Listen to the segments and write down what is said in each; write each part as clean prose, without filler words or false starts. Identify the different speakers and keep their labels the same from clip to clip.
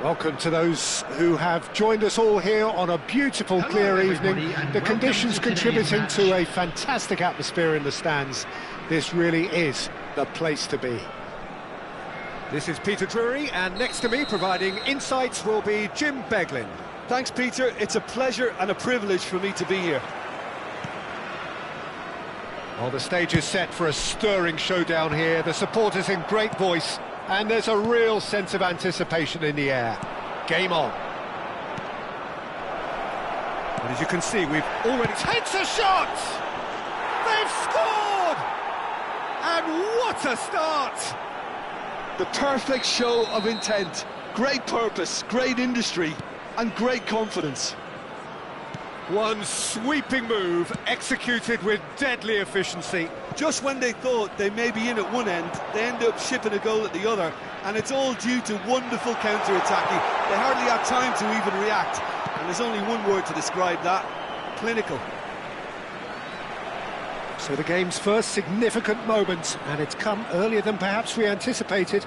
Speaker 1: Welcome to those who have joined us all here on a beautiful, clear evening. The conditions contributing to a fantastic atmosphere in the stands. This really is the place to be. This is Peter Drury, and next to me, providing insights, will be Jim Beglin.
Speaker 2: Thanks, Peter. It's a pleasure and a privilege for me to be here.
Speaker 1: Well, the stage is set for a stirring showdown here. The supporters in great voice, and there's a real sense of anticipation in the air. Game on. And as you can see, we've already... Takes a shot! They've scored! And what a start!
Speaker 2: The perfect show of intent. Great purpose, great industry, and great confidence.
Speaker 1: One sweeping move, executed with deadly efficiency.
Speaker 2: Just when they thought they may be in at one end, they end up shipping a goal at the other, and it's all due to wonderful counter-attacking. They hardly had time to even react, and there's only one word to describe that: clinical.
Speaker 1: So the game's first significant moment, and it's come earlier than perhaps we anticipated.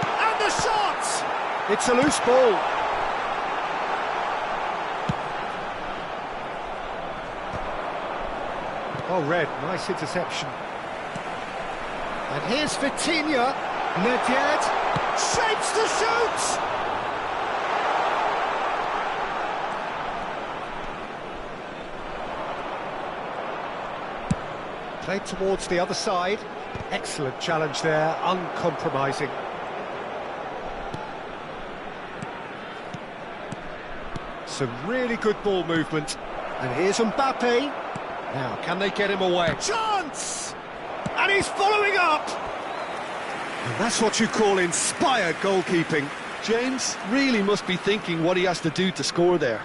Speaker 1: And the shot! It's a loose ball. Oh, Red, nice interception. And here's Vitinha. Nedved shapes to shoot! Played towards the other side. Excellent challenge there, uncompromising. Some really good ball movement. And here's Mbappe. Now, can they get him away? Chance! And he's following up! And that's what you call inspired goalkeeping.
Speaker 2: James really must be thinking what he has to do to score there.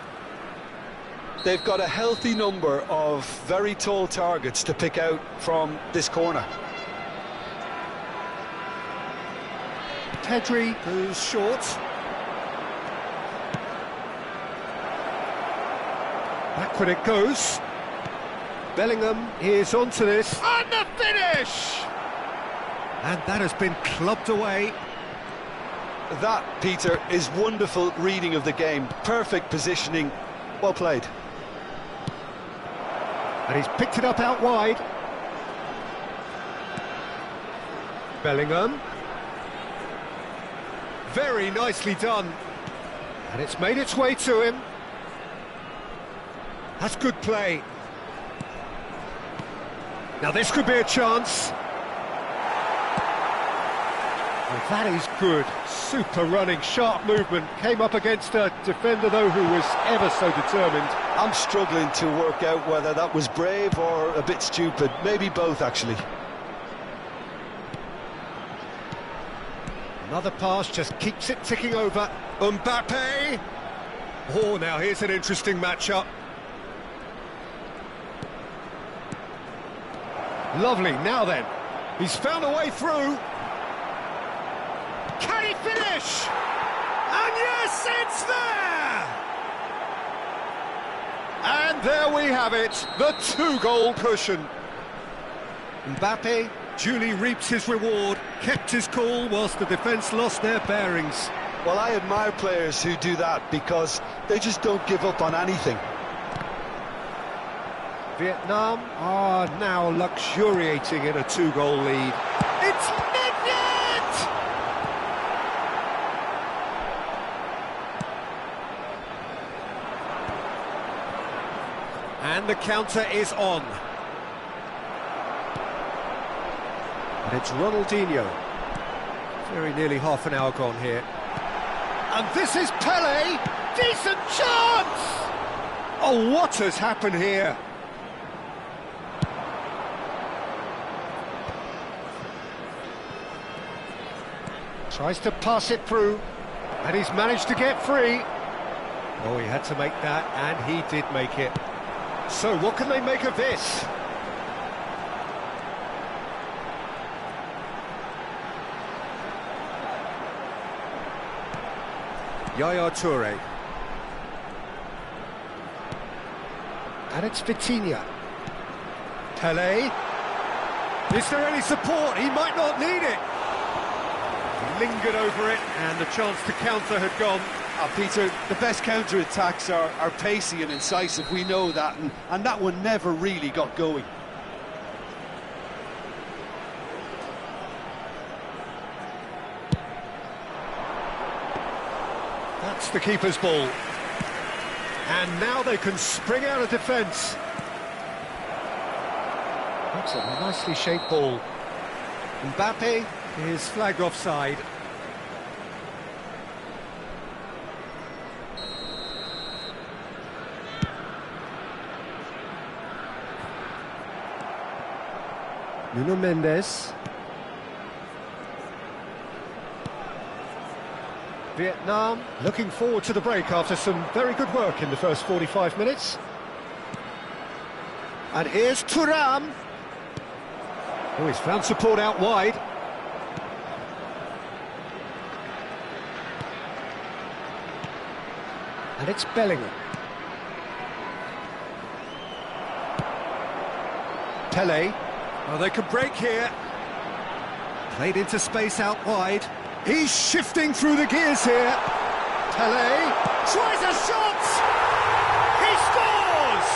Speaker 2: They've got a healthy number of very tall targets to pick out from this corner.
Speaker 1: Pedri, who's short. Backward it goes. Bellingham is onto this. And the finish! And that has been clubbed away.
Speaker 2: That, Peter, is wonderful reading of the game. Perfect positioning. Well played.
Speaker 1: And he's picked it up out wide. Bellingham. Very nicely done. And it's made its way to him. That's good play. Now this could be a chance. Well, that is good. Super running, sharp movement. Came up against a defender, though, who was ever so determined.
Speaker 2: I'm struggling to work out whether that was brave or a bit stupid. Maybe both, actually.
Speaker 1: Another pass just keeps it ticking over. Mbappe! Oh, now here's an interesting matchup. Lovely, now then, he's found a way through. Can he finish? And yes, it's there! And there we have it, the two-goal cushion. Mbappe duly reaps his reward, kept his cool whilst the defence lost their bearings.
Speaker 2: Well, I admire players who do that because they just don't give up on anything.
Speaker 1: Vietnam are now luxuriating in a two-goal lead. It's Nedved! And the counter is on. And it's Ronaldinho. Very nearly half an hour gone here. And this is Pele! Decent chance! Oh, what has happened here? Tries to pass it through, and he's managed to get free. Oh, he had to make that, and he did make it. So, what can they make of this? Yaya Toure. And it's Vitinha. Pele. Is there any support? He might not need it. lingered over it, and the chance to counter had gone.
Speaker 2: Peter, the best counter-attacks are pacey and incisive, we know that, and that one never really got going.
Speaker 1: That's the keeper's ball. And now they can spring out of defence. That's a nicely shaped ball. Mbappe is flagged offside. Nuno Mendes. Vietnam looking forward to the break after some very good work in the first 45 minutes. And here's Thuram. Oh, he's found support out wide. And it's Bellingham. Pele. Oh, they could break here. Played into space out wide. He's shifting through the gears here. Pele tries a shot. He scores!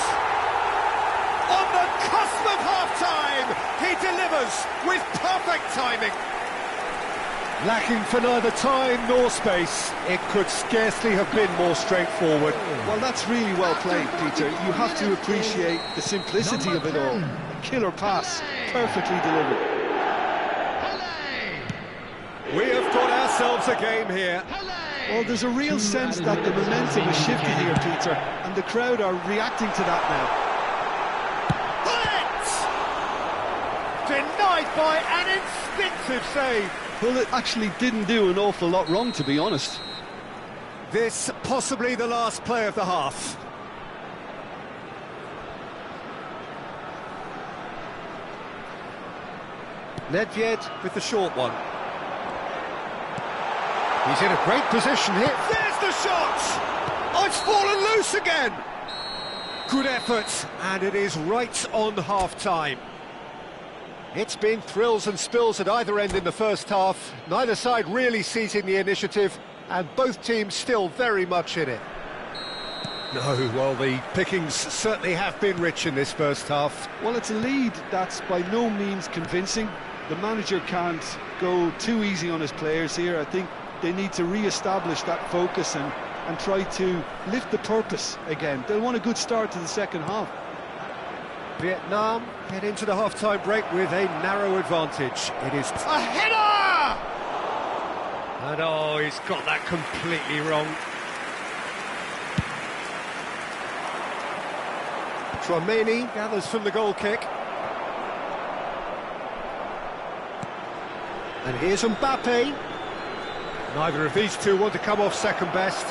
Speaker 1: On the cusp of half-time, he delivers with perfect timing. Lacking for neither time nor space, it could scarcely have been more straightforward.
Speaker 2: Well, that's really well played, Peter. You have to appreciate the simplicity of it all. A killer pass, perfectly delivered.
Speaker 1: We have got ourselves a game here.
Speaker 2: Well, there's a real sense that the momentum has shifted here, Peter, and the crowd are reacting to that now.
Speaker 1: Denied by an instinctive save.
Speaker 2: Well, it actually didn't do an awful lot wrong, to be honest.
Speaker 1: This possibly the last play of the half. Nedved with the short one. He's in a great position here. There's the shot! Oh, it's fallen loose again! Good effort, and it is right on half-time. It's been thrills and spills at either end in the first half. Neither side really seizing the initiative, and both teams still very much in it. No, well, the pickings certainly have been rich in this first half.
Speaker 2: Well, it's a lead that's by no means convincing. The manager can't go too easy on his players here. I think they need to re-establish that focus and try to lift the purpose again. They'll want a good start to the second half.
Speaker 1: Vietnam head into the half-time break with a narrow advantage. It is a header! And oh, he's got that completely wrong. Tchouaméni gathers from the goal kick. And here's Mbappe. Neither of these two want to come off second best.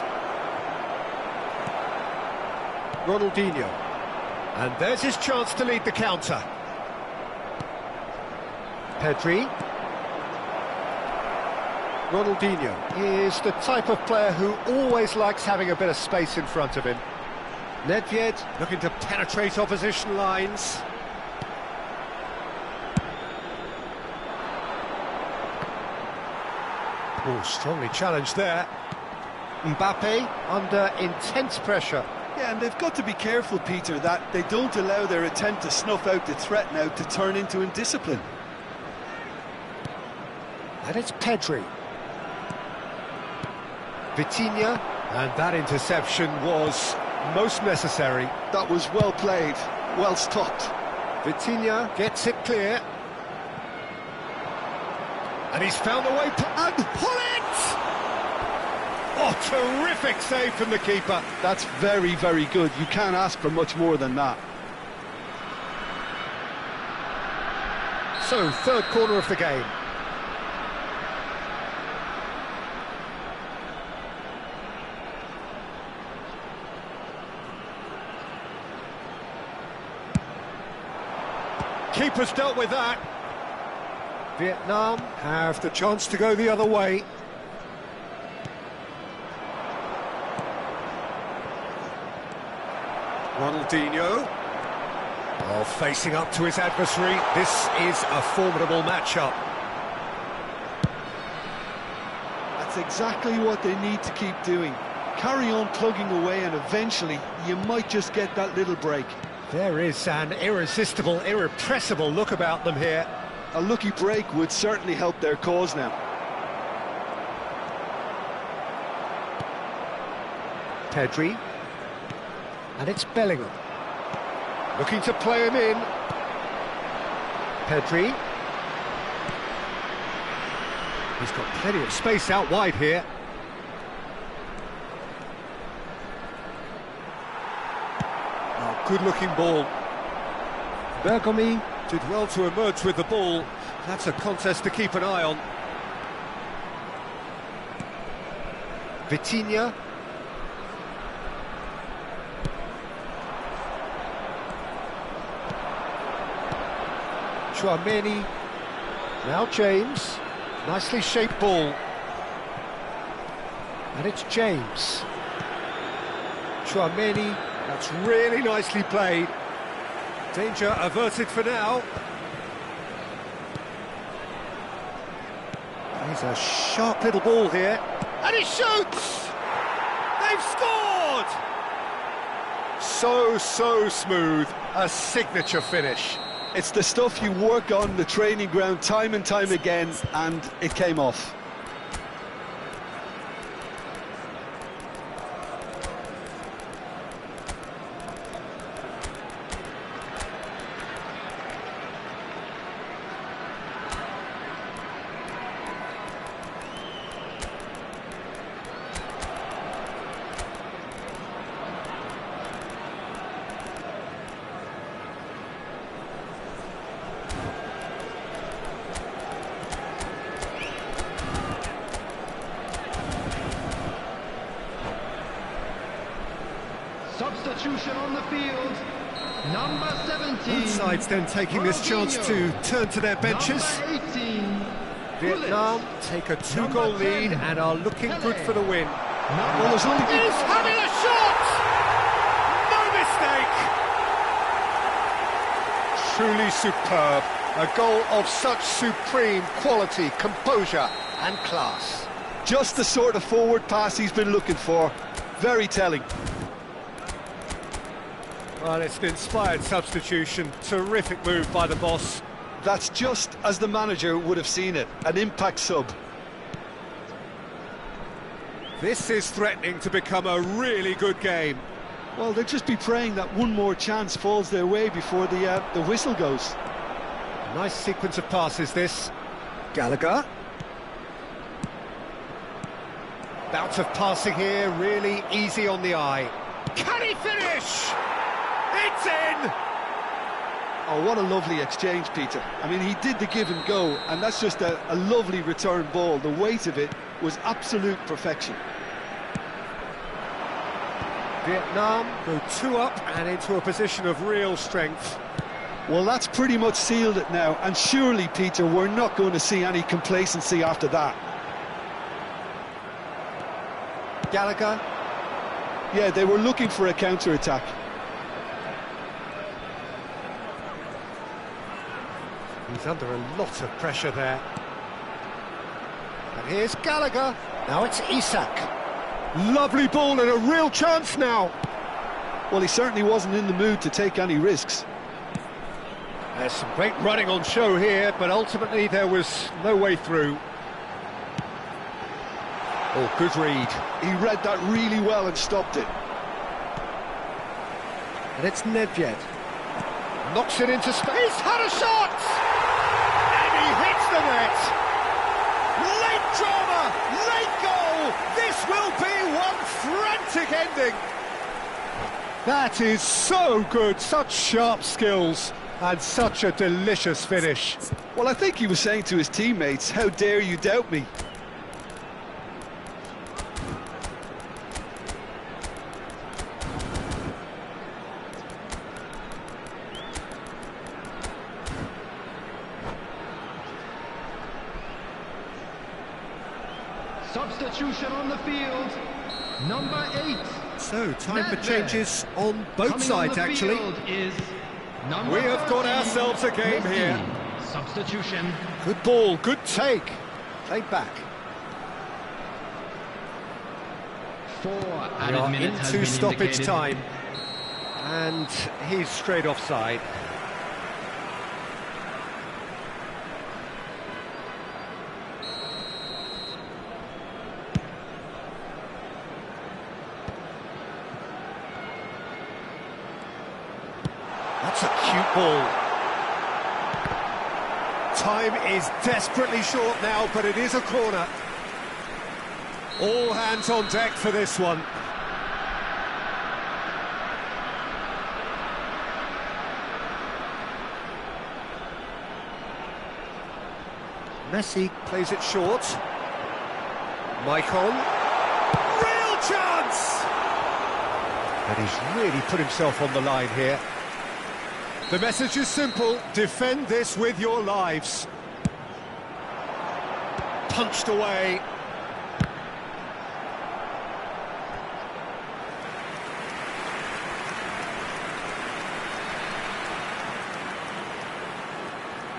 Speaker 1: Ronaldinho. And there's his chance to lead the counter. Pedri. Ronaldinho is the type of player who always likes having a bit of space in front of him. Nedved looking to penetrate opposition lines. Oh, strongly challenged there. Mbappe under intense pressure.
Speaker 2: Yeah, and they've got to be careful, Peter, that they don't allow their attempt to snuff out the threat now to turn into indiscipline.
Speaker 1: And it's Pedri. Vitinha, and that interception was most necessary.
Speaker 2: That was well played, well stopped.
Speaker 1: Vitinha gets it clear. And he's found a way to... and pull it! Oh, terrific save from the keeper.
Speaker 2: That's very, very good. You can't ask for much more than that.
Speaker 1: So, third corner of the game. Keeper's dealt with that. Vietnam have the chance to go the other way. Ronaldinho. Well, facing up to his adversary, this is a formidable matchup.
Speaker 2: That's exactly what they need to keep doing. Carry on plugging away and eventually you might just get that little break.
Speaker 1: There is an irresistible, irrepressible look about them here.
Speaker 2: A lucky break would certainly help their cause now.
Speaker 1: Pedri. And it's Bellingham. Looking to play him in. Pedri. He's got plenty of space out wide here. Oh, good-looking ball. Bergomi did well to emerge with the ball. That's a contest to keep an eye on. Vitinha. Tchouaméni. Now James. Nicely shaped ball. And it's James. Tchouaméni. That's really nicely played. Danger averted for now. He's a sharp little ball here. And he shoots! They've scored! So smooth. A signature finish.
Speaker 2: It's the stuff you work on the training ground time and time again, and it came off.
Speaker 3: Substitution on the field, number 17.
Speaker 1: Both sides then taking this chance to turn to their benches.
Speaker 3: Number 18.
Speaker 1: Vietnam take a two-goal lead and are looking good for the win.
Speaker 3: Well,
Speaker 1: He's having a shot! No mistake! Truly superb. A goal of such supreme quality, composure and class.
Speaker 2: Just the sort of forward pass he's been looking for. Very telling.
Speaker 1: Well, it's an inspired substitution. Terrific move by the boss.
Speaker 2: That's just as the manager would have seen it. An impact sub.
Speaker 1: This is threatening to become a really good game.
Speaker 2: Well, they'll just be praying that one more chance falls their way before the whistle goes.
Speaker 1: Nice sequence of passes, this. Gallagher. Bout of passing here, really easy on the eye. Can he finish? It's in!
Speaker 2: Oh, what a lovely exchange, Peter. I mean, he did the give and go, and that's just a lovely return ball. The weight of it was absolute perfection.
Speaker 1: Vietnam go 2 up and into a position of real strength.
Speaker 2: Well, that's pretty much sealed it now, and surely, Peter, we're not going to see any complacency after that.
Speaker 1: Gallagher.
Speaker 2: Yeah, they were looking for a counter-attack.
Speaker 1: He's under a lot of pressure there. And here's Gallagher. Now it's Isak. Lovely ball and a real chance now.
Speaker 2: Well, he certainly wasn't in the mood to take any risks.
Speaker 1: There's some great running on show here, but ultimately there was no way through. Oh, good read.
Speaker 2: He read that really well and stopped it.
Speaker 1: And it's Nedved. Knocks it into space, had a shot! And he hits the net! Late drama, late goal! This will be one frantic ending! That is so good, such sharp skills, and such a delicious finish.
Speaker 2: Well, I think he was saying to his teammates, how dare you doubt me?
Speaker 3: Substitution on the field, number 8.
Speaker 1: So, time for changes on both sides, actually. We have got ourselves a game here.
Speaker 3: Substitution.
Speaker 1: Good ball, good take. Played back.
Speaker 3: 4
Speaker 1: We
Speaker 3: added
Speaker 1: are
Speaker 3: minutes has
Speaker 1: into
Speaker 3: been
Speaker 1: stoppage
Speaker 3: indicated.
Speaker 1: time, and he's straight offside. That's a cute ball. Time is desperately short now, but it is a corner. All hands on deck for this one. Messi plays it short. Maicon. Real chance! And he's really put himself on the line here. The message is simple: defend this with your lives. Punched away.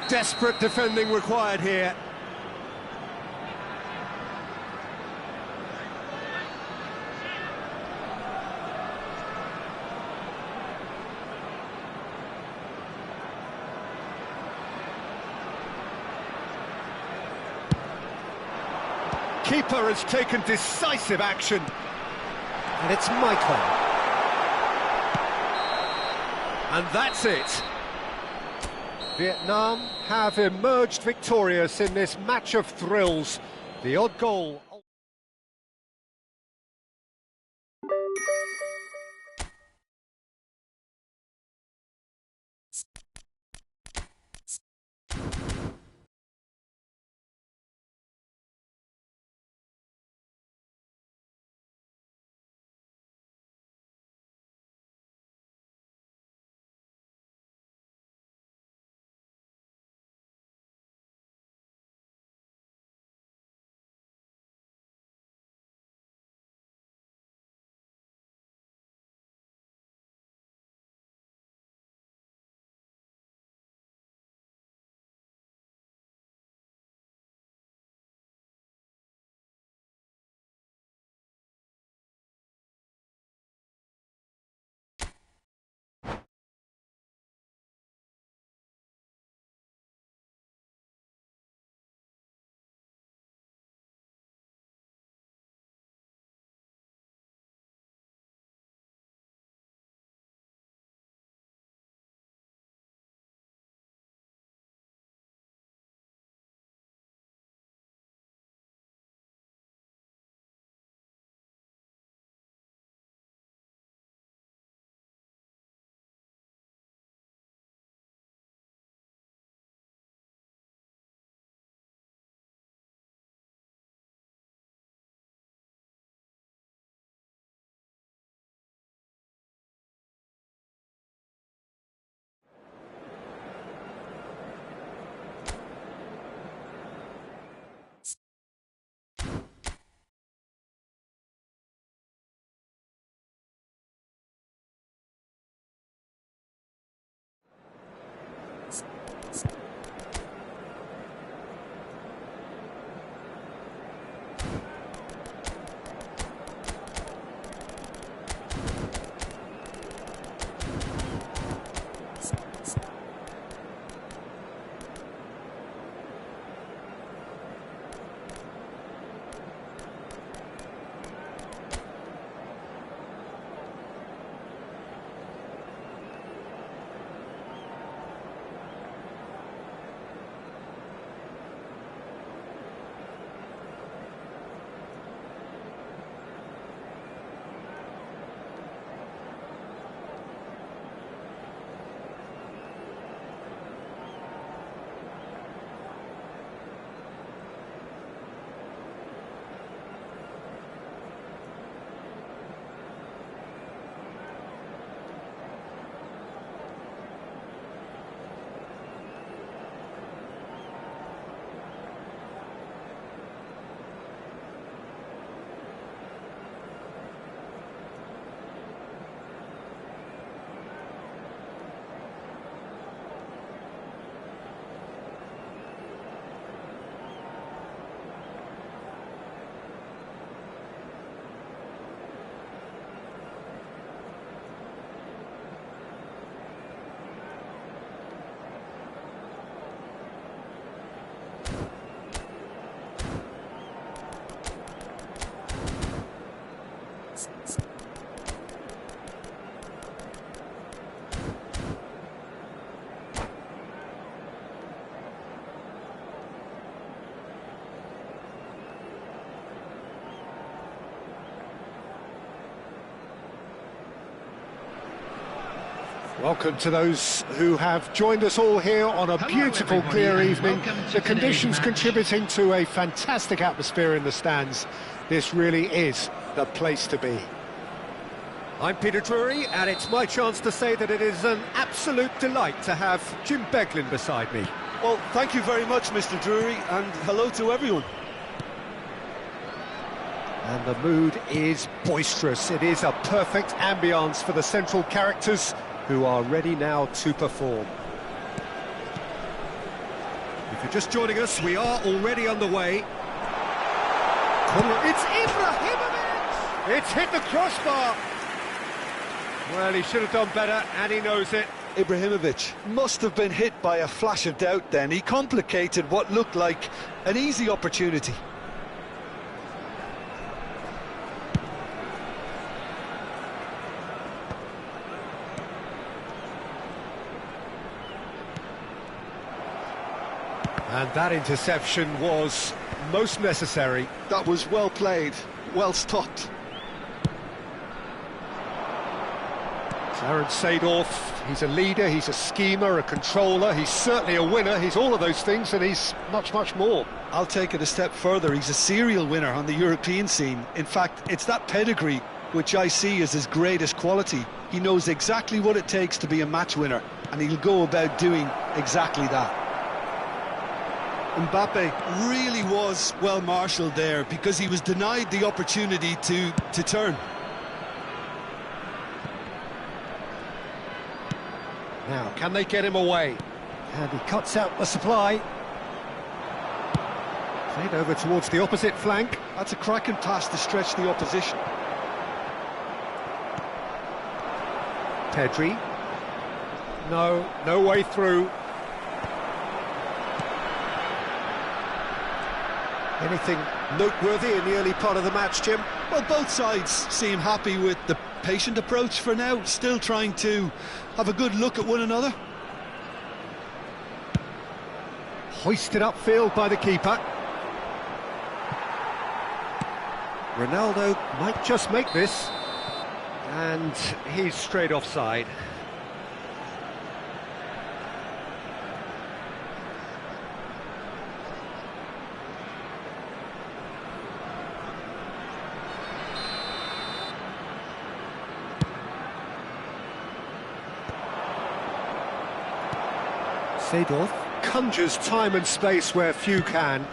Speaker 1: Desperate defending required here. Keeper has taken decisive action. And it's Maicon. And that's it. Vietnam have emerged victorious in this match of thrills. The odd goal. Welcome to those who have joined us all here on a beautiful, clear evening. The conditions contributing to a fantastic atmosphere in the stands. This really is the place to be.
Speaker 4: I'm Peter Drury, and it's my chance to say that it is an absolute delight to have Jim Beglin beside me.
Speaker 2: Well, thank you very much, Mr. Drury, and hello to everyone.
Speaker 4: And the mood is boisterous. It is a perfect ambience for the central characters who are ready now to perform. If you're just joining us, we are already underway. It's Ibrahimovic! It's hit the crossbar! Well, he should have done better, and he knows it.
Speaker 2: Ibrahimovic must have been hit by a flash of doubt then. He complicated what looked like an easy opportunity.
Speaker 4: And that interception was most necessary.
Speaker 2: That was well played, well stopped.
Speaker 4: Aaron Seedorf, he's a leader, he's a schemer, a controller, he's certainly a winner, he's all of those things, and he's much, much more.
Speaker 2: I'll take it a step further. He's a serial winner on the European scene. In fact, it's that pedigree which I see as his greatest quality. He knows exactly what it takes to be a match winner, and he'll go about doing exactly that. Mbappe really was well marshalled there because he was denied the opportunity to turn.
Speaker 4: Now, can they get him away? And he cuts out the supply. Played over towards the opposite flank.
Speaker 2: That's a cracking pass to stretch the opposition.
Speaker 4: Pedri. No way through. Anything noteworthy in the early part of the match, Jim?
Speaker 2: Well, both sides seem happy with the patient approach for now, still trying to have a good look at one another.
Speaker 4: Hoisted upfield by the keeper. Ronaldo might just make this. And he's straight offside. Seedorf conjures time and space where few can.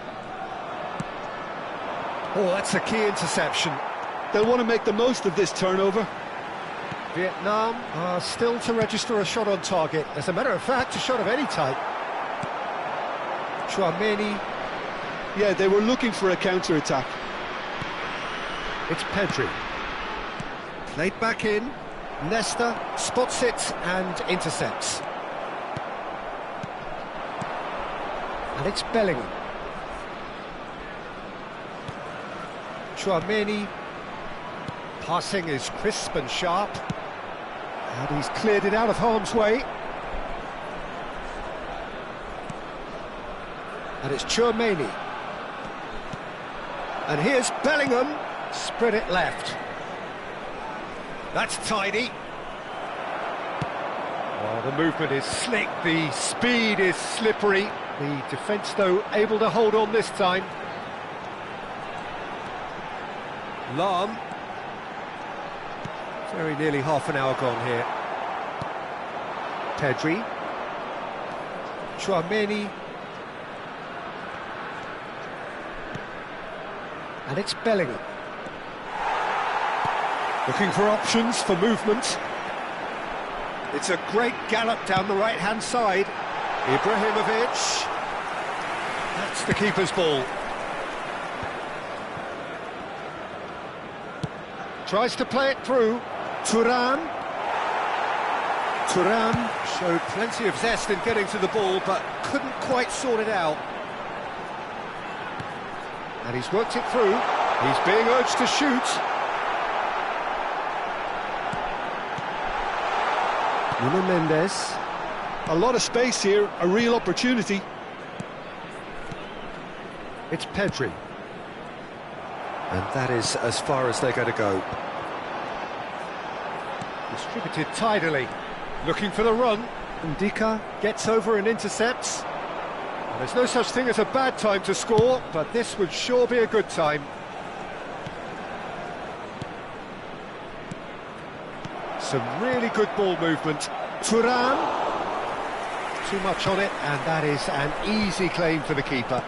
Speaker 4: Oh, that's a key interception.
Speaker 2: They'll want to make the most of this turnover.
Speaker 4: Vietnam are still to register a shot on target. As a matter of fact, a shot of any type. Tchouaméni.
Speaker 2: Yeah, they were looking for a counter-attack.
Speaker 4: It's Pedri. Played back in. Nesta spots it and intercepts. And it's Bellingham. Tchouaméni. Passing is crisp and sharp. And he's cleared it out of harm's way. And it's Tchouaméni. And here's Bellingham. Spread it left. That's tidy. Oh, the movement is slick, the speed is slippery. The defence, though, able to hold on this time. Lahm. Very nearly half an hour gone here. Pedri. Tchouaméni. And it's Bellingham. Looking for options for movement. It's a great gallop down the right-hand side. Ibrahimovic. That's the keeper's ball. Tries to play it through. Thuram. Thuram showed plenty of zest in getting to the ball, but couldn't quite sort it out. And he's worked it through. He's being urged to shoot. Nuno Mendes.
Speaker 2: A lot of space here, a real opportunity.
Speaker 4: It's Pedri. And that is as far as they're going to go. Distributed tidily.
Speaker 1: Looking for the run. Ndika gets over and intercepts. Well, there's no such thing as a bad time to score, but this would sure be a good time. Some really good ball movement. Thuram. Too much on it, and that is an easy claim for the keeper.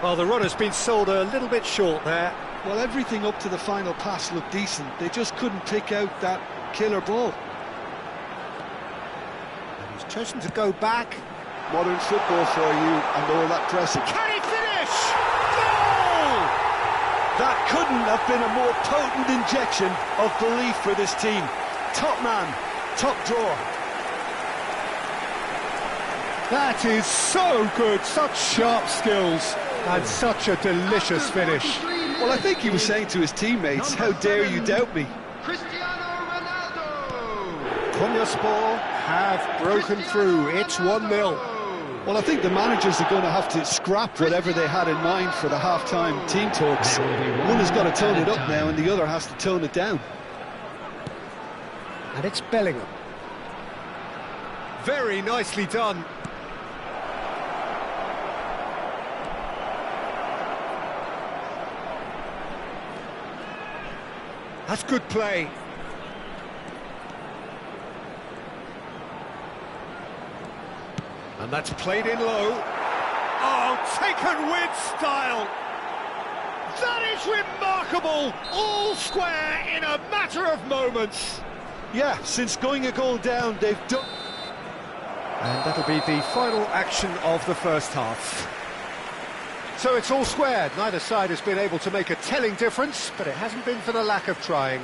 Speaker 1: Well, the run has been sold a little bit short there.
Speaker 2: Well, everything up to the final pass looked decent. They just couldn't pick out that killer ball.
Speaker 1: And he's chosen to go back.
Speaker 2: Modern football for you and all that pressing.
Speaker 1: Can he finish? Goal!
Speaker 2: That couldn't have been a more potent injection of belief for this team. Top man, top drawer.
Speaker 1: That is so good, such sharp skills, and such a delicious finish.
Speaker 2: Well, I think he was saying to his teammates, how dare you doubt me?
Speaker 3: Cristiano Ronaldo.
Speaker 1: Konyaspor have broken through, it's 1-0.
Speaker 2: Well, I think the managers are going to have to scrap whatever they had in mind for the half-time team talks. One has got to tone it up now and the other has to tone it down.
Speaker 1: And it's Bellingham. Very nicely done. That's good play. And that's played in low. Oh, taken with style. That is remarkable. All square in a matter of moments.
Speaker 2: Yeah, since going a goal down, they've done...
Speaker 1: And that'll be the final action of the first half. So it's all squared. Neither side has been able to make a telling difference, but it hasn't been for the lack of trying.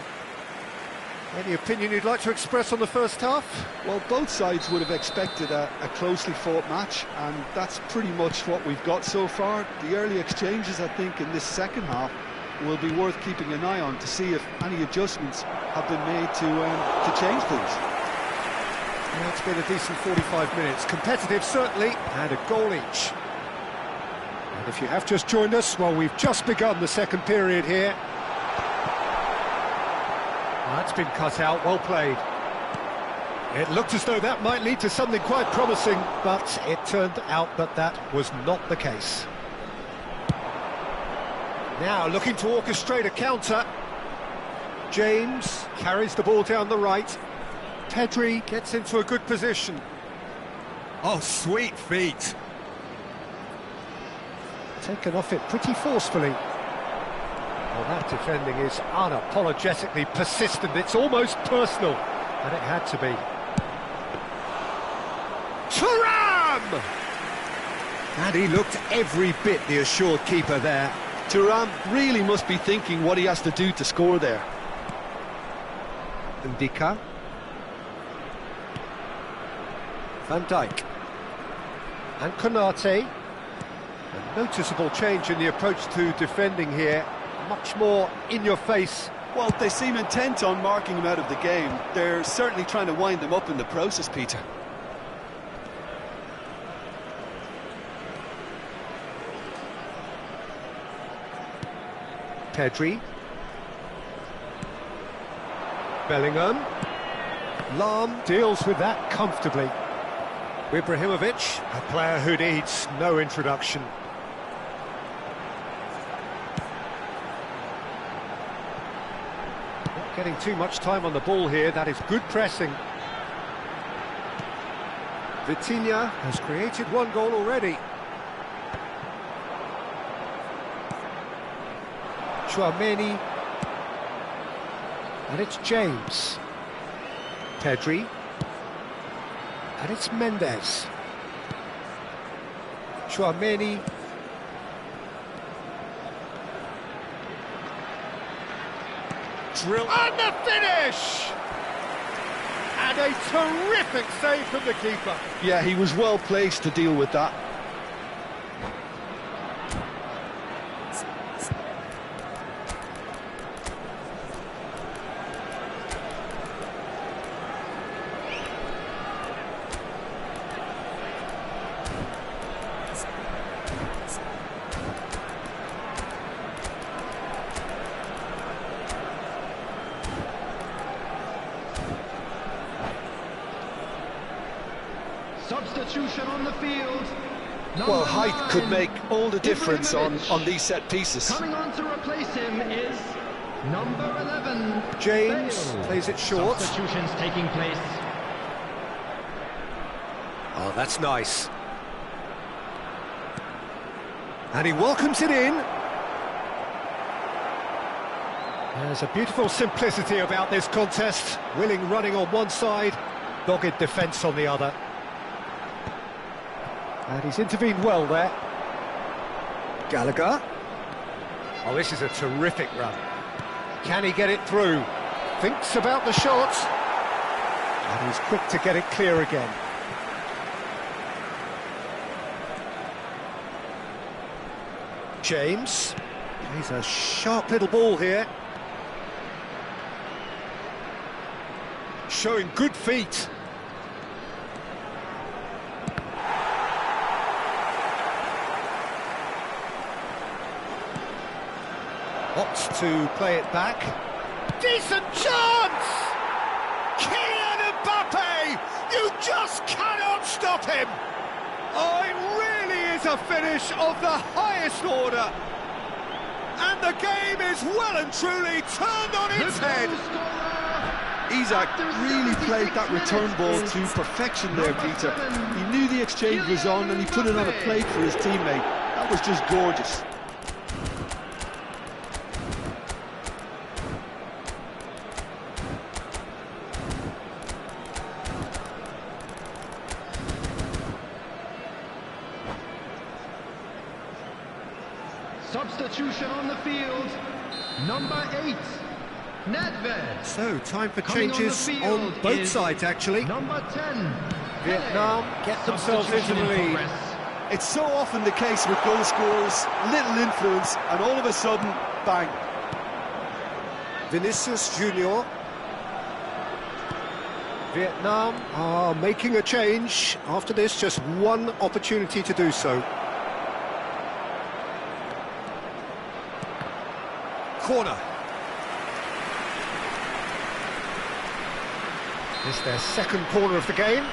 Speaker 1: Any opinion you'd like to express on the first half?
Speaker 2: Well, both sides would have expected a closely fought match, and that's pretty much what we've got so far. The early exchanges, I think, in this second half will be worth keeping an eye on to see if any adjustments have been made to change things.
Speaker 1: Well, it's been a decent 45 minutes. Competitive, certainly, and a goal each. And if you have just joined us, well, we've just begun the second period here. That's been cut out, well played. It looked as though that might lead to something quite promising, but it turned out that that was not the case. Now looking to orchestrate a counter. James carries the ball down the right. Pedri gets into a good position. Oh, sweet feet. Taken off it pretty forcefully. Well, that defending is unapologetically persistent. It's almost personal, and it had to be. Thuram! And he looked every bit the assured keeper there.
Speaker 2: Thuram really must be thinking what he has to do to score there.
Speaker 1: Ndika. Van Dijk. And Konate. A noticeable change in the approach to defending here. Much more in your face.
Speaker 2: Well, they seem intent on marking him out of the game. They're certainly trying to wind him up in the process, Peter.
Speaker 1: Pedri. Bellingham. Lahm deals with that comfortably. Ibrahimovic, a player who needs no introduction. Not getting too much time on the ball here, that is good pressing. Vitinha has created one goal already. Tchouaméni. And it's James. Pedri. And it's Mendes. Tchouaméni. Drill. And the finish! And a terrific save from the keeper.
Speaker 2: Yeah, he was well placed to deal with that.
Speaker 3: Substitution on the field.
Speaker 2: Well, height could
Speaker 3: 9,
Speaker 2: make all the difference on
Speaker 3: Ibrahimovic.
Speaker 2: these set pieces.
Speaker 3: Coming on to replace him is number 11.
Speaker 4: James
Speaker 3: Bale.
Speaker 4: plays it short.
Speaker 3: Substitutions taking place.
Speaker 4: Oh, that's nice. And he welcomes it in. There's a beautiful simplicity about this contest. Willing running on one side, dogged defence on the other. And he's intervened well there. Gallagher. Oh, this is a terrific run. Can he get it through? Thinks about the shot. And he's quick to get it clear again. James. He's a sharp little ball here. Showing good feet. Opts to play it back. Decent chance! Kylian Mbappe! You just cannot stop him! Oh, it really is a finish of the highest order. And the game is well and truly turned on its head.
Speaker 2: Isak really played that return ball to perfection there, Peter. He knew the exchange was on and he put it on a plate for his teammate. That was just gorgeous.
Speaker 3: Substitution on the field. Number 8. Nedved.
Speaker 4: So, time for
Speaker 3: Coming
Speaker 4: changes
Speaker 3: on the
Speaker 4: on
Speaker 3: field
Speaker 4: both
Speaker 3: is
Speaker 4: sides, actually.
Speaker 3: Number 10.
Speaker 4: Vietnam get themselves into
Speaker 3: Substitution
Speaker 4: the
Speaker 3: in
Speaker 4: lead.
Speaker 3: progress.
Speaker 2: It's so often the case with goal scorers, little influence, and all of a sudden, bang.
Speaker 4: Vinicius Junior. Vietnam are making a change. After this, just one opportunity to do so. Corner. It's their second corner of the game.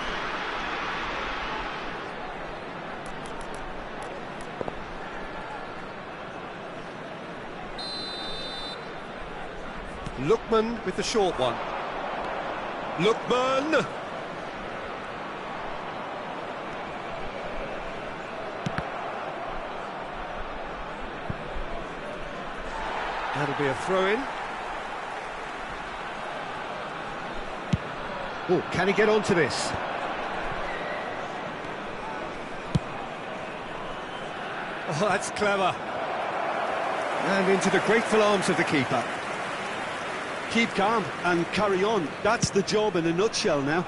Speaker 4: Lookman with the short one. Lookman! That'll be a throw-in. Oh, can he get onto this? Oh, that's clever. And into the grateful arms of the keeper.
Speaker 2: Keep calm and carry on. That's the job in a nutshell now.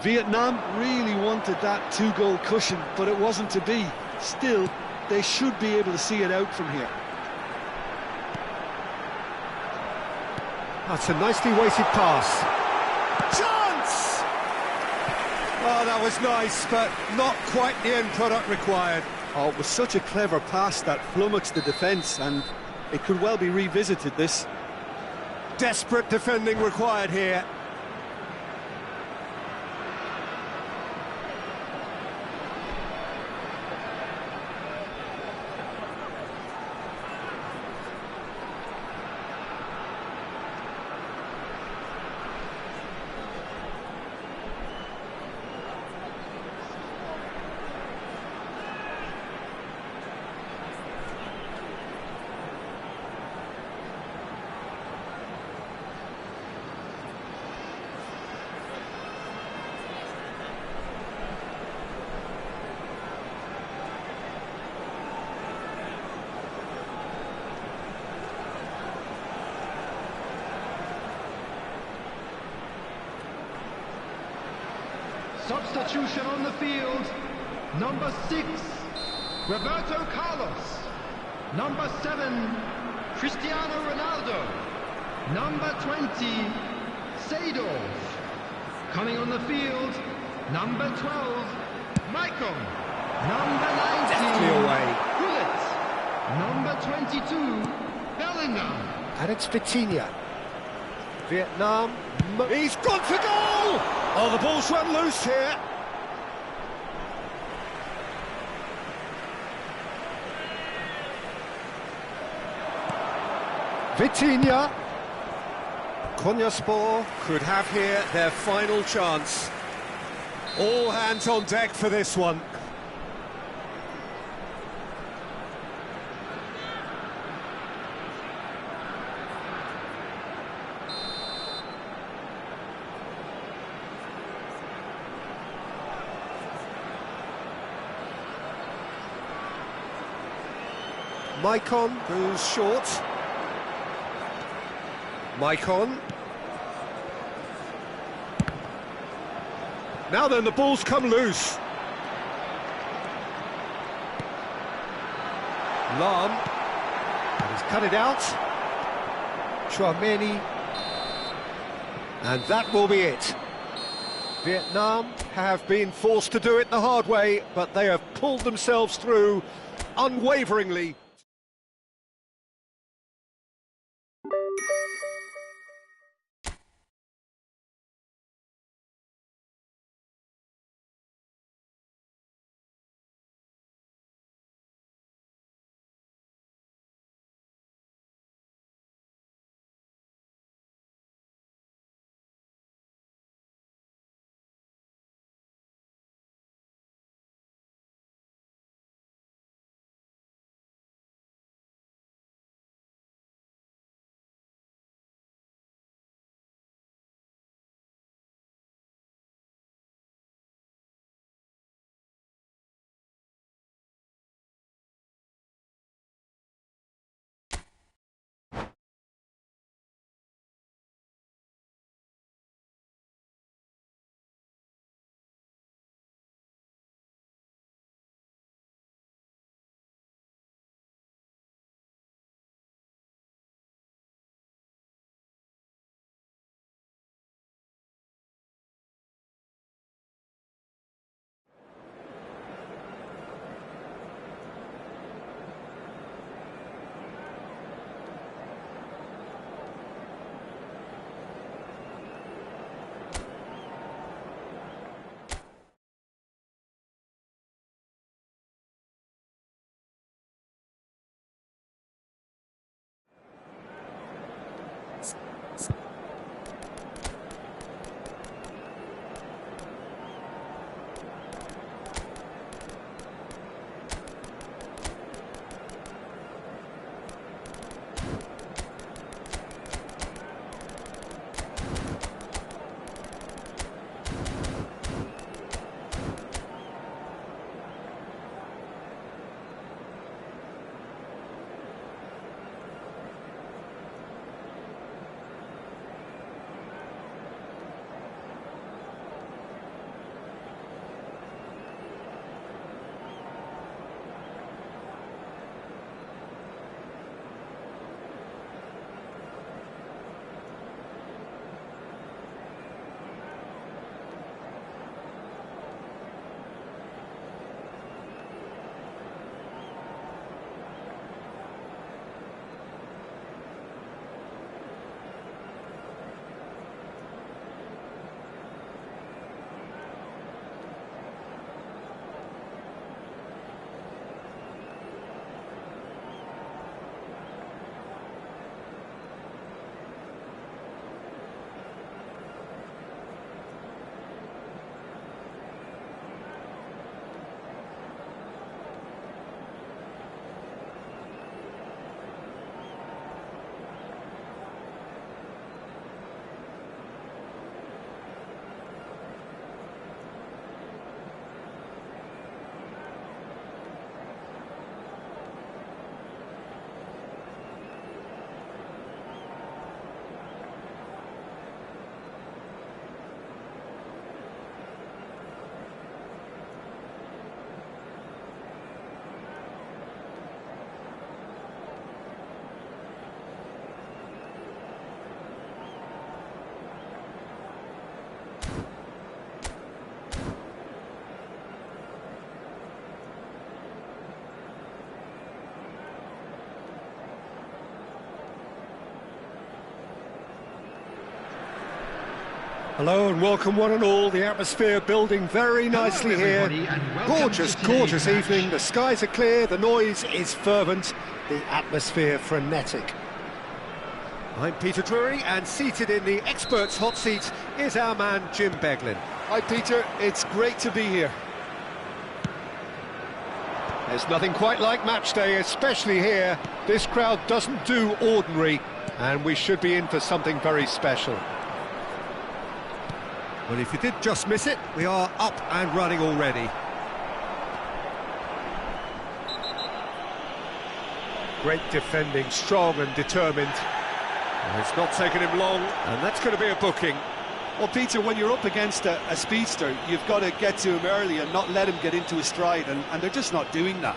Speaker 2: Vietnam really wanted that two-goal cushion, but it wasn't to be. Still, they should be able to see it out from here.
Speaker 4: That's a nicely weighted pass. Chance! Oh, that was nice, but not quite the end product required.
Speaker 2: Oh, it was such a clever pass that flummoxed the defence, and it could well be revisited, this.
Speaker 4: Desperate defending required here.
Speaker 3: Substitution on the field. Number 6, Roberto Carlos. Number 7, Cristiano Ronaldo. Number 20, Seedorf. Coming on the field, number 12, Maicon. Number 19,
Speaker 4: Deftly away.
Speaker 3: Gullit. Number 22, Bellingham.
Speaker 4: And it's Vitinha. Vietnam. He's gone for goal! Oh, the ball's run loose here. Vitinha. Konyaspor could have here their final chance. All hands on deck for this one. Maicon goes short. Maicon. Now then, the ball's come loose. Lam. He's cut it out. Chouameni. And that will be it. Vietnam have been forced to do it the hard way, but they have pulled themselves through unwaveringly.
Speaker 1: Hello and welcome one and all. The atmosphere building very nicely here. Gorgeous, gorgeous evening. The skies are clear, the noise is fervent, the atmosphere frenetic. I'm Peter Drury, and seated in the experts' hot seat is our man Jim Beglin.
Speaker 2: Hi Peter, it's great to be here.
Speaker 1: There's nothing quite like match day, especially here. This crowd doesn't do ordinary, and we should be in for something very special.
Speaker 4: Well, if you did just miss it, we are up and running already.
Speaker 1: Great defending, strong and determined.
Speaker 4: Well, it's not taken him long, and that's going to be a booking.
Speaker 2: Well, Peter, when you're up against a speedster, you've got to get to him early and not let him get into his stride, and they're just not doing that.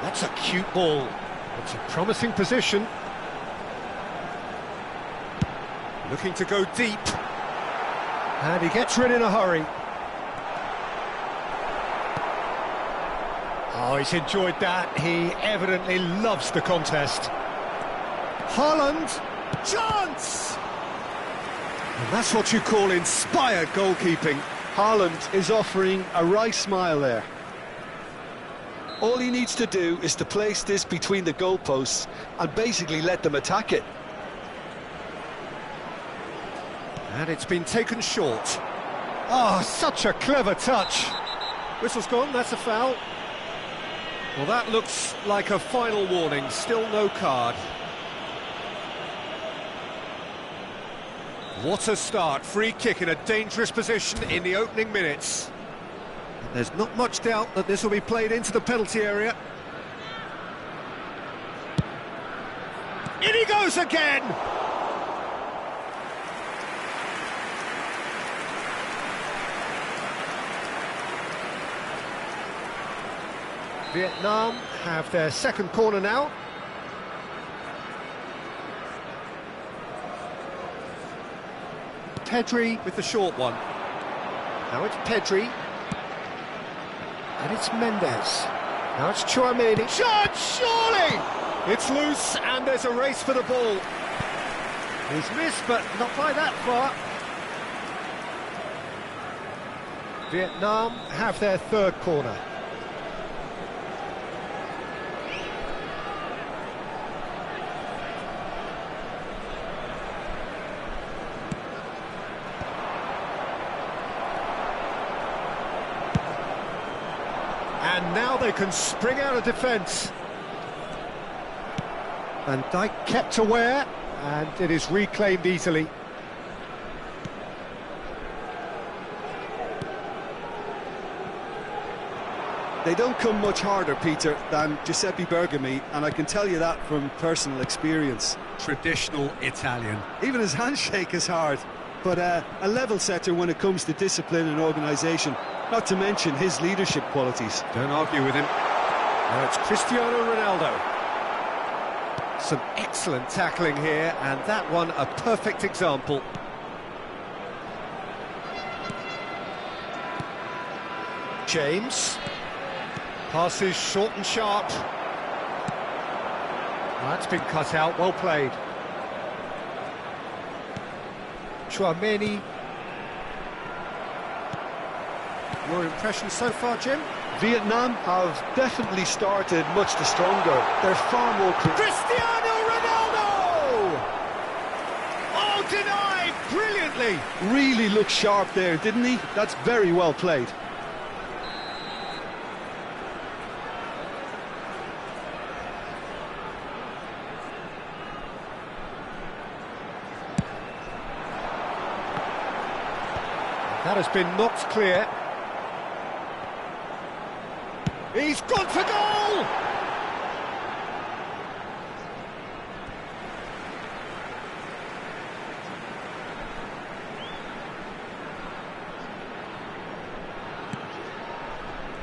Speaker 1: That's a cute ball. It's a promising position.
Speaker 4: Looking to go deep.
Speaker 1: And he gets rid in a hurry. Oh, he's enjoyed that. He evidently loves the contest.
Speaker 4: Haaland, chance! And that's what you call inspired goalkeeping.
Speaker 2: Haaland is offering a wry smile there. All he needs to do is to place this between the goalposts and basically let them attack it.
Speaker 4: And it's been taken short.
Speaker 1: Oh, such a clever touch.
Speaker 4: Whistle's gone, that's a foul. Well, that looks like a final warning, still no card. What a start, free kick in a dangerous position in the opening minutes. And there's not much doubt that this will be played into the penalty area. In he goes again!
Speaker 1: Vietnam have their second corner now.
Speaker 4: Pedri with the short one.
Speaker 1: Now it's Pedri. And it's Mendes. Now it's Tchouaméni.
Speaker 4: Shot, surely! It's loose and there's a race for the ball.
Speaker 1: He's missed, but not by that far. Vietnam have their third corner. And now they can spring out of defence. Van Dijk kept aware, and it is reclaimed easily.
Speaker 2: They don't come much harder, Peter, than Giuseppe Bergomi, and I can tell you that from personal experience.
Speaker 4: Traditional Italian.
Speaker 2: Even his handshake is hard, but a level setter when it comes to discipline and organisation, not to mention his leadership qualities.
Speaker 4: Don't argue with him.
Speaker 1: Now it's Cristiano Ronaldo.
Speaker 4: Some excellent tackling here, and that one a perfect example.
Speaker 1: James. Passes short and sharp. That's been cut out, well played. Tchouaméni.
Speaker 4: Your impression so far, Jim?
Speaker 2: Vietnam have definitely started much the stronger. They're far more...
Speaker 4: Cristiano Ronaldo! Oh, denied brilliantly!
Speaker 2: Really looked sharp there, didn't he? That's very well played.
Speaker 1: That has been knocked clear.
Speaker 4: He's gone for goal!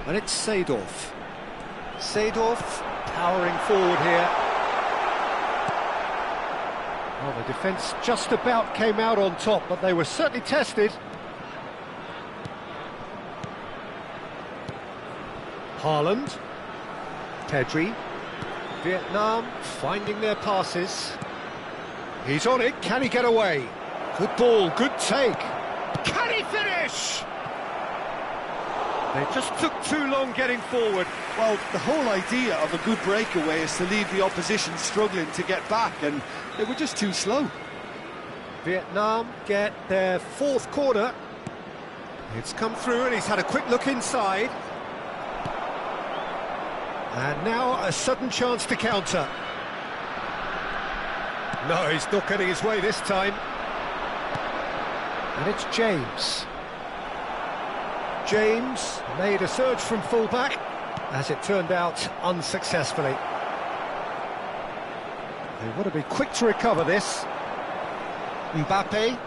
Speaker 1: And it's Seedorf. Seedorf powering forward here. Well, the defence just about came out on top, but they were certainly tested. Haaland. Pedri. Vietnam finding their passes. He's on it, can he get away? Good ball, good take. Can he finish? They just took too long getting forward.
Speaker 2: Well, the whole idea of a good breakaway is to leave the opposition struggling to get back, and they were just too slow.
Speaker 1: Vietnam get their fourth corner. It's come through and he's had a quick look inside. And now a sudden chance to counter. No, he's not getting his way this time. And it's James. James made a surge from full-back, as it turned out unsuccessfully. They want to be quick to recover this. Mbappe.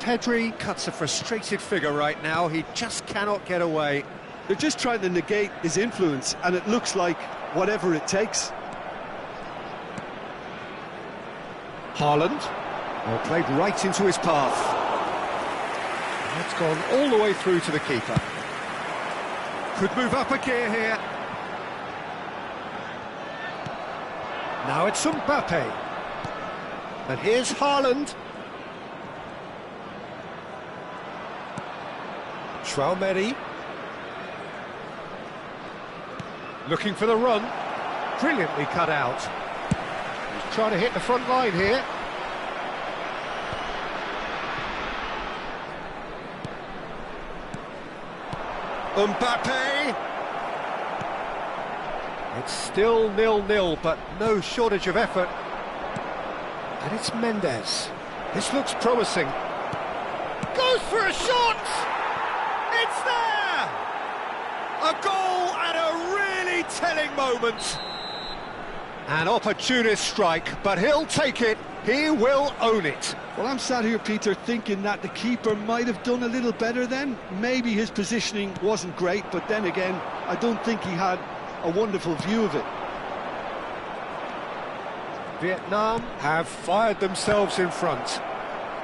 Speaker 1: Pedri cuts a frustrated figure right now, he just cannot get away.
Speaker 2: They're just trying to negate his influence, and it looks like whatever it takes.
Speaker 1: Haaland. Well, played right into his path. That's gone all the way through to the keeper. Could move up a gear here. Now it's Mbappe. And here's Haaland. Traoré. Looking for the run. Brilliantly cut out. He's trying to hit the front line here. Mbappe! It's still 0-0, but no shortage of effort. And it's Mendes. This looks promising. Goes for a shot! It's there! A goal at a really telling moment. An opportunist strike, but he'll take it. He will own it.
Speaker 2: Well, I'm sat here, Peter, thinking that the keeper might have done a little better then. Maybe his positioning wasn't great, but then again, I don't think he had a wonderful view of it.
Speaker 1: Vietnam have fired themselves in front.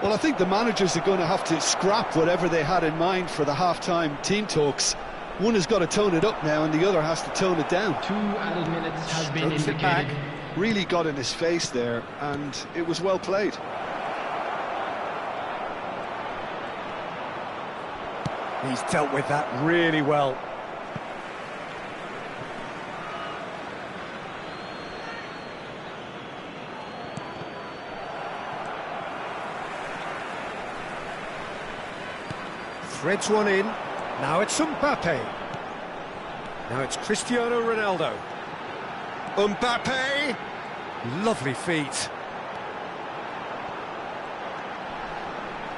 Speaker 2: Well, I think the managers are going to have to scrap whatever they had in mind for the half-time team talks. One has got to tone it up now, and the other has to tone it down.
Speaker 3: 2 added minutes has been
Speaker 2: Strokes it
Speaker 3: indicated.
Speaker 2: back, really got in his face there, and it was well played.
Speaker 1: He's dealt with that really well. Threads one in. Now it's Mbappe. Now it's Cristiano Ronaldo. Mbappe! Lovely feet.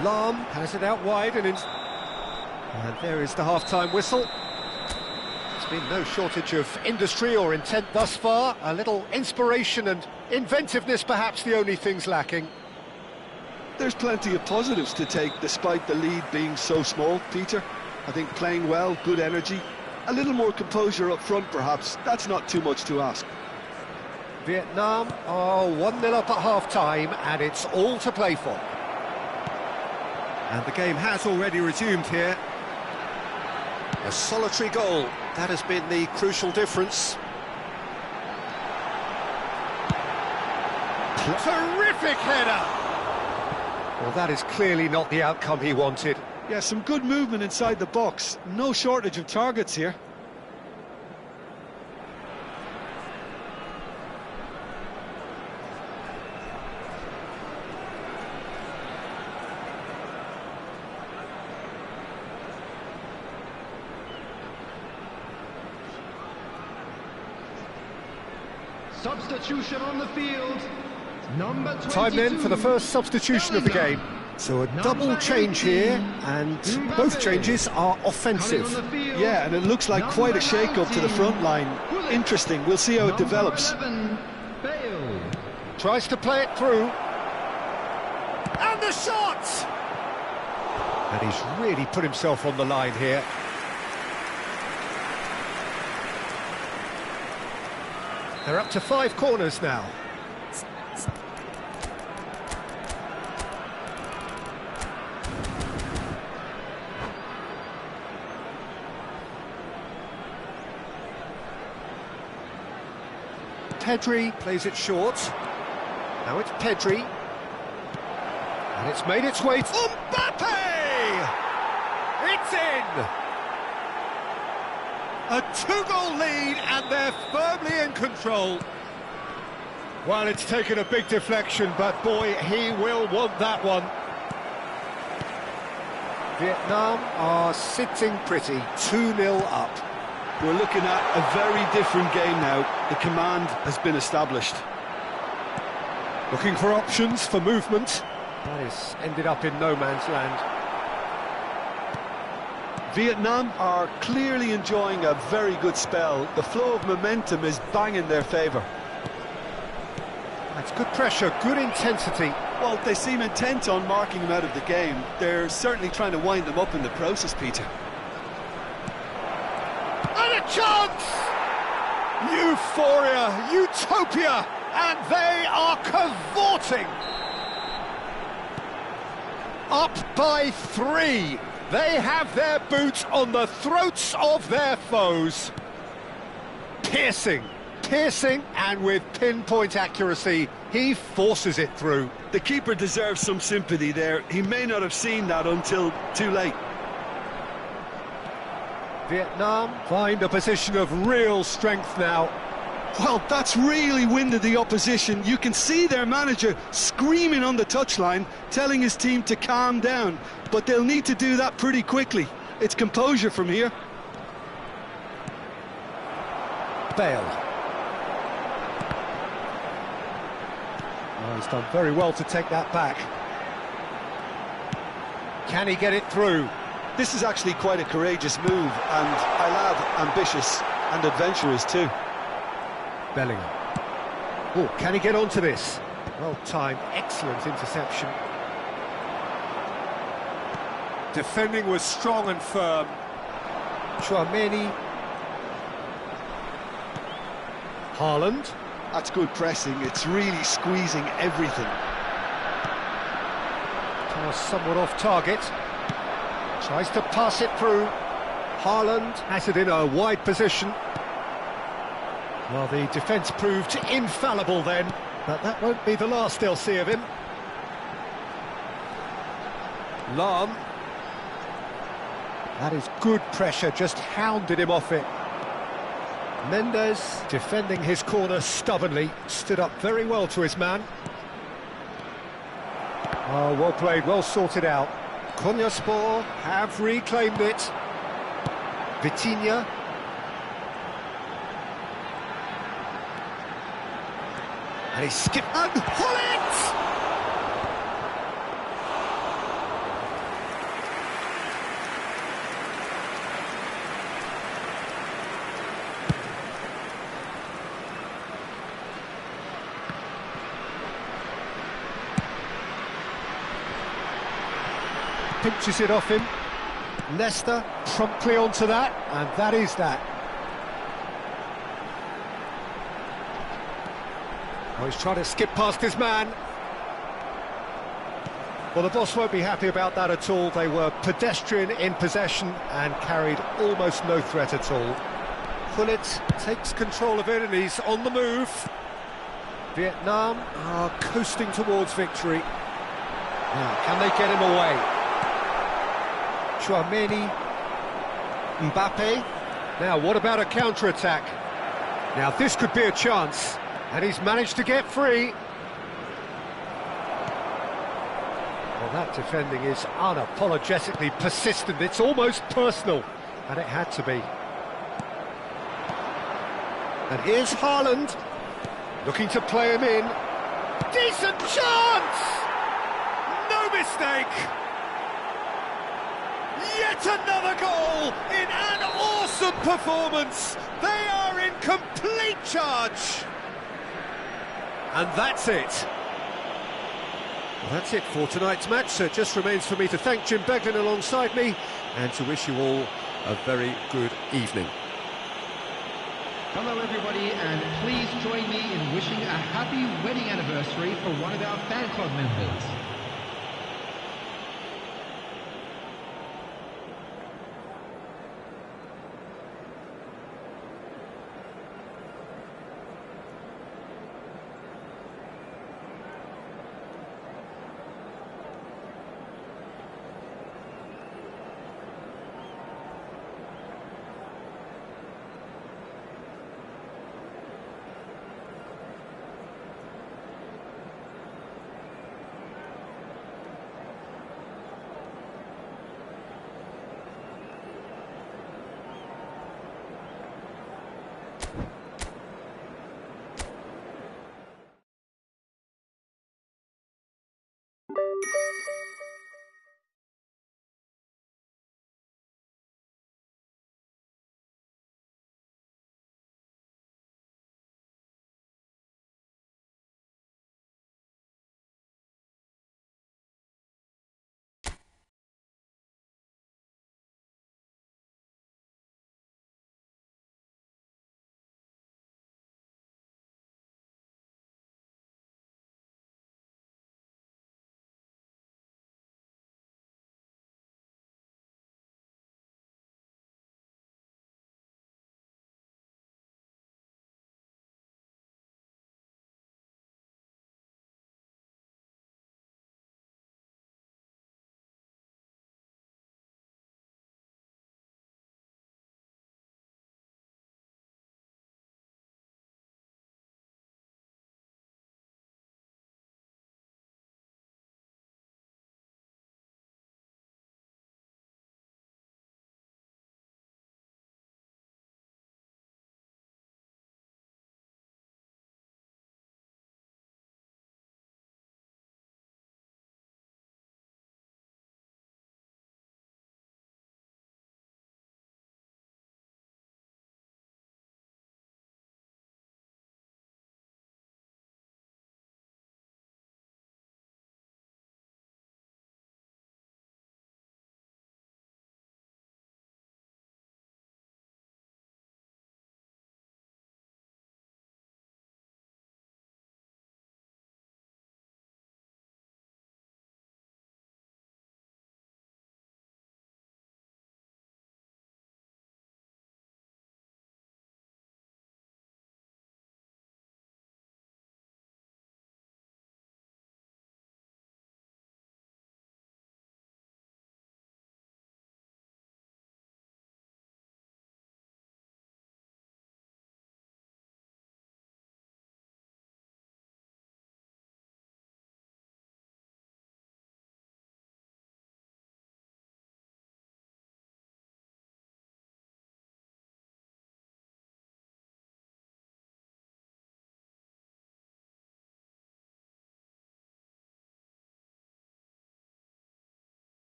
Speaker 1: Lahm has it out wide and there is the half-time whistle. There's been no shortage of industry or intent thus far. A little inspiration and inventiveness, perhaps the only things lacking.
Speaker 2: There's plenty of positives to take despite the lead being so small, Peter. I think playing well, good energy, a little more composure up front perhaps. That's not too much to ask.
Speaker 1: Vietnam are 1-0 up at half-time and it's all to play for. And the game has already resumed here. A solitary goal, that has been the crucial difference. Terrific header! Well, that is clearly not the outcome he wanted.
Speaker 2: Yeah, some good movement inside the box. No shortage of targets here.
Speaker 3: Substitution on the field. Number 22.
Speaker 1: Time then for the first substitution of the game. So a double change here, and both changes are offensive.
Speaker 2: Yeah, and it looks like quite a shake-up to the front line. Interesting, we'll see how it develops.
Speaker 1: Tries to play it through. And the shot! And he's really put himself on the line here. They're up to 5 corners now. Pedri plays it short. Now it's Pedri. And it's made its way to Mbappe! It's in! A 2-goal lead and they're firmly in control. Well, it's taken a big deflection, but boy, he will want that one. Vietnam are sitting pretty, 2-0 up.
Speaker 2: We're looking at a very different game now. The command has been established.
Speaker 1: Looking for options for movement. That has ended up in no man's land.
Speaker 2: Vietnam are clearly enjoying a very good spell. The flow of momentum is bang in their favour.
Speaker 1: That's good pressure, good intensity.
Speaker 2: Well, they seem intent on marking them out of the game. They're certainly trying to wind them up in the process, Peter.
Speaker 1: And a chance! Euphoria, utopia, and they are cavorting. Up by 3. They have their boots on the throats of their foes. Piercing, and with pinpoint accuracy, he forces it through.
Speaker 2: The keeper deserves some sympathy there. He may not have seen that until too late.
Speaker 1: Vietnam find a position of real strength now.
Speaker 2: Well, that's really winded the opposition. You can see their manager screaming on the touchline, telling his team to calm down. But they'll need to do that pretty quickly. It's composure from here.
Speaker 1: Bale. Oh, he's done very well to take that back. Can he get it through?
Speaker 2: This is actually quite a courageous move, and I love ambitious and adventurous too.
Speaker 1: Bellingham. Oh, can he get onto this? Well timed, excellent interception. Defending was strong and firm. Tchouaméni. Haaland.
Speaker 2: That's good pressing, it's really squeezing everything.
Speaker 1: Pass somewhat off target. Tries to pass it through. Haaland has it in a wide position. Well, the defence proved infallible then, but that won't be the last they'll see of him. Lahm. That is good pressure, just hounded him off it. Mendes, defending his corner stubbornly, stood up very well to his man. Oh, well played, well sorted out. Konyaspor have reclaimed it. Vitinha. And he skipped and Gullit! Pinches it off him. Leicester promptly onto that, and that is that. Oh, he's trying to skip past his man. Well, the boss won't be happy about that at all. They were pedestrian in possession and carried almost no threat at all. Gullit takes control of it and he's on the move. Vietnam are coasting towards victory. Now, can they get him away? Tchouaméni, Mbappe. Now, what about a counter-attack? Now, this could be a chance, and he's managed to get free. Well, that defending is unapologetically persistent. It's almost personal, and it had to be. And here's Haaland, looking to play him in. Decent chance! No mistake! Yet another goal in an awesome performance. They are in complete charge. And that's it. Well, that's it for tonight's match. So it just remains for me to thank Jim Beglin alongside me and to wish you all a very good evening.
Speaker 3: Hello everybody, and please join me in wishing a happy wedding anniversary for one of our fan club members.